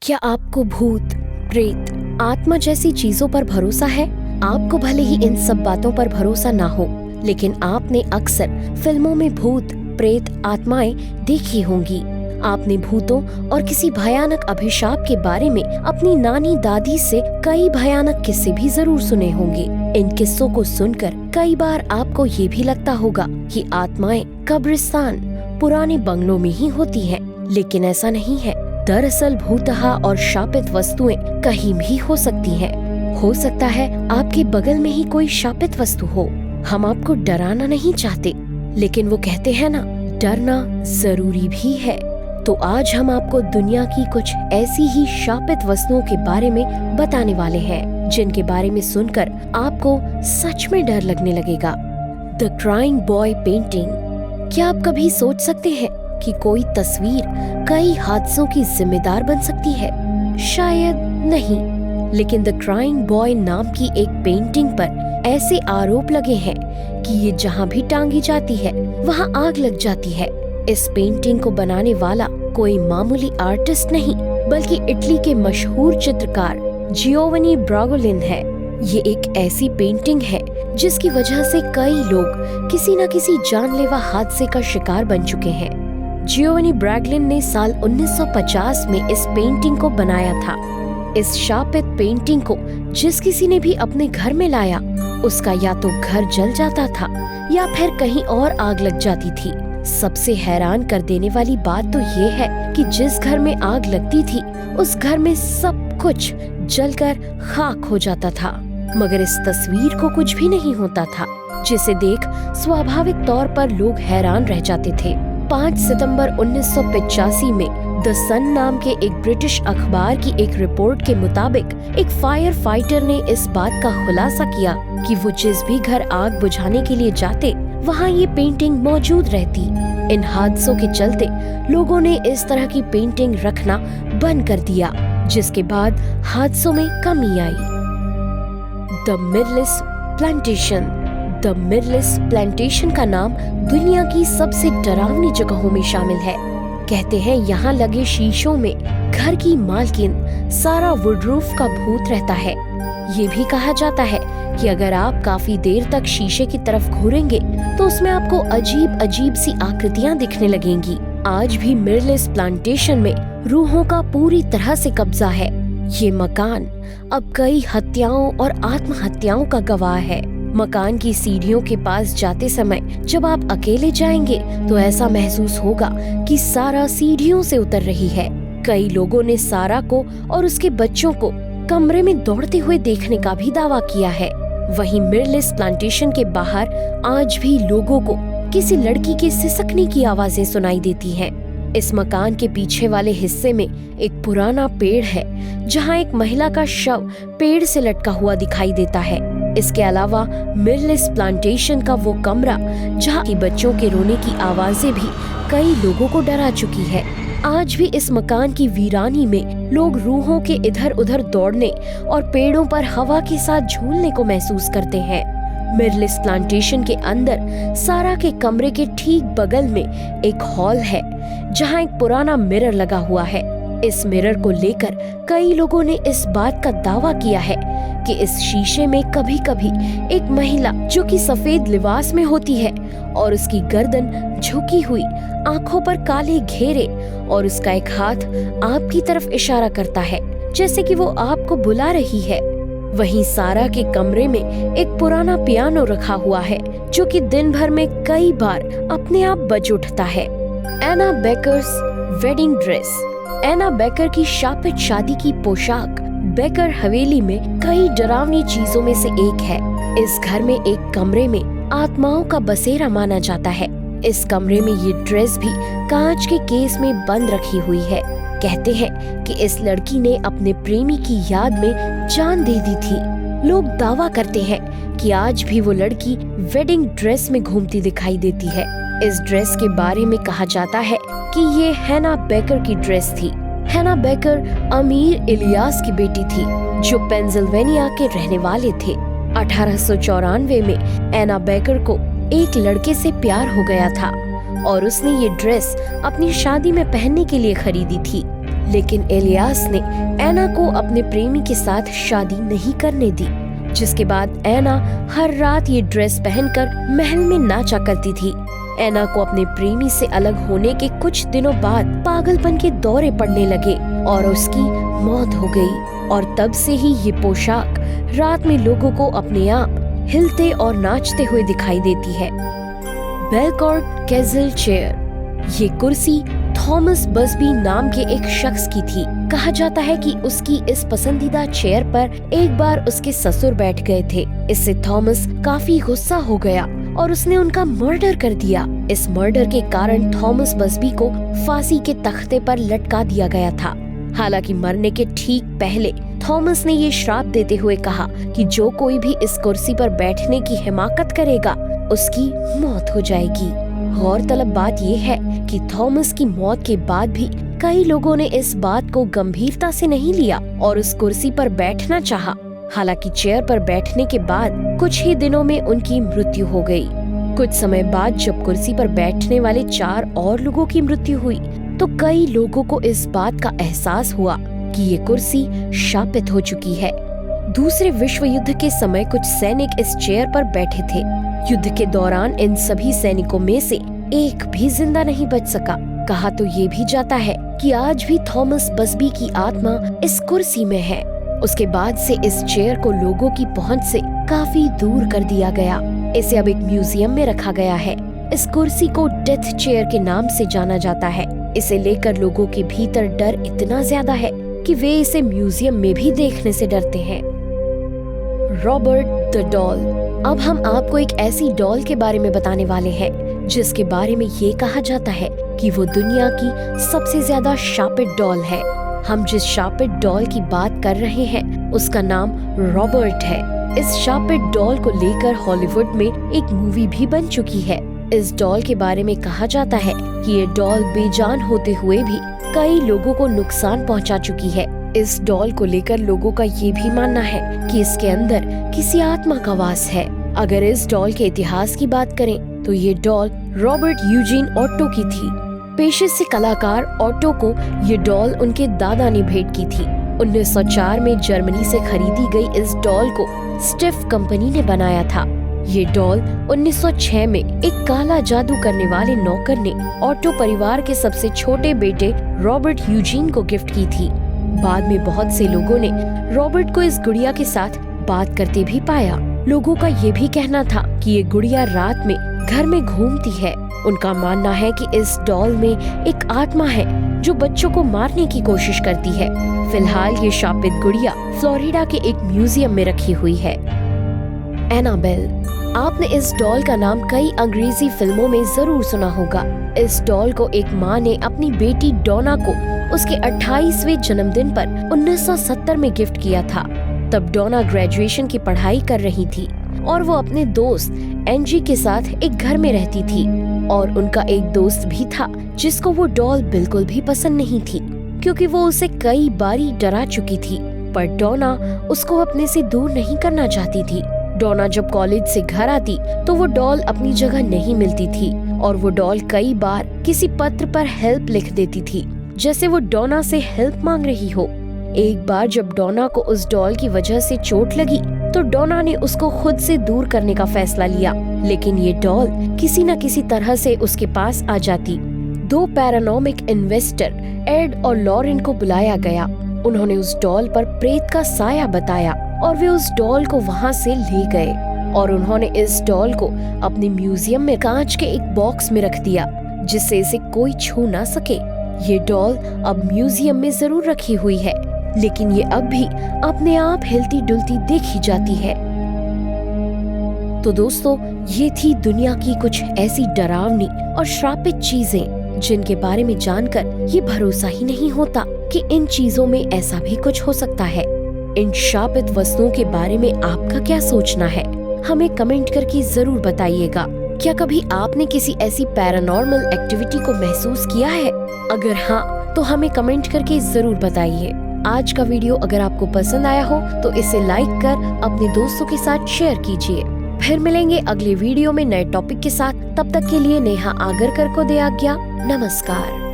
क्या आपको भूत, प्रेत, आत्मा जैसी चीजों पर भरोसा है? आपको भले ही इन सब बातों पर भरोसा ना हो, लेकिन आपने अक्सर फिल्मों में भूत, प्रेत, आत्माएं देखी होंगी। आपने भूतों और किसी भयानक अभिशाप के बारे में अपनी नानी दादी से कई भयानक किस्से भी जरूर सुने होंगे। इन किस्सों को सुनकर कई बार आपको ये भी लगता होगा कि आत्माएं कब्रिस्तान, पुराने बंगलों में ही होती हैं, लेकिन ऐसा नहीं है। दरअसल भूतहा और शापित वस्तुएं कहीं भी हो सकती हैं। हो सकता है आपके बगल में ही कोई शापित वस्तु हो। हम आपको डराना नहीं चाहते, लेकिन वो कहते हैं ना, डरना जरूरी भी है। तो आज हम आपको दुनिया की कुछ ऐसी ही शापित वस्तुओं के बारे में बताने वाले हैं, जिनके बारे में सुनकर आपको सच में डर लगने लगेगा। The crying boy painting. क्या आप कभी सोच सकते हैं कि कोई तस्वीर कई हादसों की जिम्मेदार बन सकती है? शायद नहीं, लेकिन द क्राइंग बॉय नाम की एक पेंटिंग पर ऐसे आरोप लगे हैं कि ये जहाँ भी टांगी जाती है वहाँ आग लग जाती है। इस पेंटिंग को बनाने वाला कोई मामूली आर्टिस्ट नहीं, बल्कि इटली के मशहूर चित्रकार जियोवनी ब्रागोलिन है। ये एक ऐसी पेंटिंग है जिसकी वजह से कई लोग किसी न किसी जानलेवा हादसे का शिकार बन चुके हैं। जियोवनी ब्रागोलिन ने साल 1950 में इस पेंटिंग को बनाया था। इस शापित पेंटिंग को जिस किसी ने भी अपने घर में लाया, उसका या तो घर जल जाता था या फिर कहीं और आग लग जाती थी। सबसे हैरान कर देने वाली बात तो ये है कि जिस घर में आग लगती थी, उस घर में सब कुछ जलकर खाक हो जाता था, मगर इस तस्वीर को कुछ भी नहीं होता था, जिसे देख स्वाभाविक तौर पर लोग हैरान रह जाते थे। 5 सितंबर 1985 में द सन नाम के एक ब्रिटिश अखबार की एक रिपोर्ट के मुताबिक एक फायर फाइटर ने इस बात का खुलासा किया कि वो जिस भी घर आग बुझाने के लिए जाते, वहाँ ये पेंटिंग मौजूद रहती। इन हादसों के चलते लोगों ने इस तरह की पेंटिंग रखना बंद कर दिया, जिसके बाद हादसों में कमी आई। The mirless plantation. The mirless plantation का नाम दुनिया की सबसे डरावनी जगहों में शामिल है। कहते हैं यहाँ लगे शीशों में घर की मालकिन सारा वुडरूफ का भूत रहता है। ये भी कहा जाता है कि अगर आप काफी देर तक शीशे की तरफ घूरेंगे तो उसमें आपको अजीब अजीब सी आकृतियाँ दिखने लगेंगी। आज भी मिरलेस प्लांटेशन में रूहों का पूरी तरह से कब्जा है। ये मकान अब कई हत्याओं और आत्महत्याओं का गवाह है। मकान की सीढ़ियों के पास जाते समय जब आप अकेले जाएंगे तो ऐसा महसूस होगा कि सारा सीढ़ियों से उतर रही है। कई लोगों ने सारा को और उसके बच्चों को कमरे में दौड़ते हुए देखने का भी दावा किया है। वहीं मिरलेस प्लांटेशन के बाहर आज भी लोगों को किसी लड़की के सिसकने की आवाजें सुनाई देती हैं। इस मकान के पीछे वाले हिस्से में एक पुराना पेड़ है, जहां एक महिला का शव पेड़ से लटका हुआ दिखाई देता है। इसके अलावा मिरलेस प्लांटेशन का वो कमरा जहां की बच्चों के रोने की आवाजें भी कई लोगों को डरा चुकी है। आज भी इस मकान की वीरानी में लोग रूहों के इधर उधर दौड़ने और पेड़ों पर हवा के साथ झूलने को महसूस करते हैं। मिरलेस प्लांटेशन के अंदर सारा के कमरे के ठीक बगल में एक हॉल है, जहां एक पुराना मिरर लगा हुआ है। इस मिरर को लेकर कई लोगों ने इस बात का दावा किया है कि इस शीशे में कभी कभी एक महिला जो कि सफेद लिबास में होती है और उसकी गर्दन झुकी हुई, आंखों पर काले घेरे और उसका एक हाथ आपकी तरफ इशारा करता है, जैसे कि वो आपको बुला रही है। वहीं सारा के कमरे में एक पुराना पियानो रखा हुआ है, जो कि दिन भर में कई बार अपने आप बज उठता है। एना बेकर्स वेडिंग ड्रेस। एना बेकर की शापित शादी की पोशाक बेकर हवेली में कई डरावनी चीजों में से एक है। इस घर में एक कमरे में आत्माओं का बसेरा माना जाता है। इस कमरे में ये ड्रेस भी कांच के केस में बंद रखी हुई है। कहते हैं कि इस लड़की ने अपने प्रेमी की याद में जान दे दी थी। लोग दावा करते हैं कि आज भी वो लड़की वेडिंग ड्रेस में घूमती दिखाई देती है। इस ड्रेस के बारे में कहा जाता है कि ये हैना बेकर की ड्रेस थी। हैना बेकर अमीर इलियास की बेटी थी, जो पेंसिल्वेनिया के रहने वाले थे। 1894 में एना बेकर को एक लड़के से प्यार हो गया था और उसने ये ड्रेस अपनी शादी में पहनने के लिए खरीदी थी। लेकिन इलियास ने एना को अपने प्रेमी के साथ शादी नहीं करने दी, जिसके बाद एना हर रात ये ड्रेस पहनकर महल में नाचा करती थी। एना को अपने प्रेमी से अलग होने के कुछ दिनों बाद पागलपन के दौरे पड़ने लगे और उसकी मौत हो गई, और तब से ही ये पोशाक रात में लोगों को अपने आप हिलते और नाचते हुए दिखाई देती है। बेलकॉर्ट कैसल चेयर, ये कुर्सी थॉमस बसबी नाम के एक शख्स की थी। कहा जाता है कि उसकी इस पसंदीदा चेयर पर एक बार उसके ससुर बैठ गए थे। इससे थॉमस काफी गुस्सा हो गया और उसने उनका मर्डर कर दिया। इस मर्डर के कारण थॉमस बसबी को फांसी के तख्ते पर लटका दिया गया था। हालांकि मरने के ठीक पहले थॉमस ने ये श्राप देते हुए कहा कि जो कोई भी इस कुर्सी पर बैठने की हिमाकत करेगा उसकी मौत हो जाएगी। गौरतलब बात यह है कि थॉमस की मौत के बाद भी कई लोगों ने इस बात को गंभीरता से नहीं लिया और उस कुर्सी पर बैठना चाहा। हालांकि चेयर पर बैठने के बाद कुछ ही दिनों में उनकी मृत्यु हो गई। कुछ समय बाद जब कुर्सी पर बैठने वाले 4 और लोगों की मृत्यु हुई तो कई लोगों को इस बात का एहसास हुआ कि ये कुर्सी शापित हो चुकी है। दूसरे विश्व युद्ध के समय कुछ सैनिक इस चेयर पर बैठे थे। युद्ध के दौरान इन सभी सैनिकों में से एक भी जिंदा नहीं बच सका। कहा तो ये भी जाता है कि आज भी थॉमस बसबी की आत्मा इस कुर्सी में है। उसके बाद से इस चेयर को लोगों की पहुंच से काफी दूर कर दिया गया। इसे अब एक म्यूजियम में रखा गया है। इस कुर्सी को डेथ चेयर के नाम से जाना जाता है। इसे लेकर लोगों के भीतर डर इतना ज्यादा है कि वे इसे म्यूजियम में भी देखने से डरते हैं। Robert the doll. अब हम आपको एक ऐसी डॉल के बारे में बताने वाले हैं जिसके बारे में ये कहा जाता है कि वो दुनिया की सबसे ज्यादा शापित डॉल है। हम जिस शापित डॉल की बात कर रहे हैं उसका नाम रॉबर्ट है। इस शापित डॉल को लेकर हॉलीवुड में एक मूवी भी बन चुकी है। इस डॉल के बारे में कहा जाता है कि ये डॉल बेजान होते हुए भी कई लोगों को नुकसान पहुंचा चुकी है। इस डॉल को लेकर लोगों का ये भी मानना है कि इसके अंदर किसी आत्मा का वास है। अगर इस डॉल के इतिहास की बात करें तो ये डॉल रॉबर्ट यूजीन ऑट्टो की थी। पेशे से कलाकार ऑट्टो को ये डॉल उनके दादा ने भेंट की थी। 1904 में जर्मनी से खरीदी गई इस डॉल को स्टिफ कंपनी ने बनाया था। ये डॉल 1906 में एक काला जादू करने वाले नौकर ने ऑट्टो परिवार के सबसे छोटे बेटे रॉबर्ट यूजीन को गिफ्ट की थी। बाद में बहुत से लोगों ने रॉबर्ट को इस गुड़िया के साथ बात करते भी पाया। लोगों का ये भी कहना था कि ये गुड़िया रात में घर में घूमती है। उनका मानना है कि इस डॉल में एक आत्मा है जो बच्चों को मारने की कोशिश करती है। फिलहाल ये शापित गुड़िया फ्लोरिडा के एक म्यूजियम में रखी हुई है। एनाबेल। आपने इस डॉल का नाम कई अंग्रेजी फिल्मों में जरूर सुना होगा। इस डॉल को एक माँ ने अपनी बेटी डोना को उसके 28वें जन्मदिन पर 1970 में गिफ्ट किया था। तब डोना ग्रेजुएशन की पढ़ाई कर रही थी और वो अपने दोस्त एंजी के साथ एक घर में रहती थी। और उनका एक दोस्त भी था जिसको वो डॉल बिल्कुल भी पसंद नहीं थी क्योंकि वो उसे कई बारी डरा चुकी थी। पर डोना उसको अपने से दूर नहीं करना चाहती थी। डोना जब कॉलेज से घर आती तो वो डॉल अपनी जगह नहीं मिलती थी और वो डॉल कई बार किसी पत्र पर हेल्प लिख देती थी, जैसे वो डोना से हेल्प मांग रही हो। एक बार जब डोना को उस डॉल की वजह से चोट लगी तो डोना ने उसको खुद से दूर करने का फैसला लिया, लेकिन ये डॉल किसी न किसी तरह से उसके पास आ जाती। 2 पैरानॉमिक इन्वेस्टर एड और लॉरेन को बुलाया गया। उन्होंने उस डॉल पर प्रेत का साया बताया और वे उस डॉल को वहाँ से ले गए और उन्होंने इस डॉल को अपने म्यूजियम में कांच के एक बॉक्स में रख दिया जिससे इसे कोई छू ना सके। ये डॉल अब म्यूजियम में जरूर रखी हुई है, लेकिन ये अब भी अपने आप हिलती डुलती देखी जाती है। तो दोस्तों, ये थी दुनिया की कुछ ऐसी डरावनी और श्रापित चीजें जिनके बारे में जानकर ये भरोसा ही नहीं होता कि इन चीजों में ऐसा भी कुछ हो सकता है। इन शापित वस्तुओं के बारे में आपका क्या सोचना है, हमें कमेंट करके जरूर बताइएगा। क्या कभी आपने किसी ऐसी पैरानॉर्मल एक्टिविटी को महसूस किया है? अगर हाँ, तो हमें कमेंट करके जरूर बताइए। आज का वीडियो अगर आपको पसंद आया हो तो इसे लाइक कर अपने दोस्तों के साथ शेयर कीजिए। फिर मिलेंगे अगले वीडियो में नए टॉपिक के साथ। तब तक के लिए नेहा आगरकर को दे आज्ञा। नमस्कार।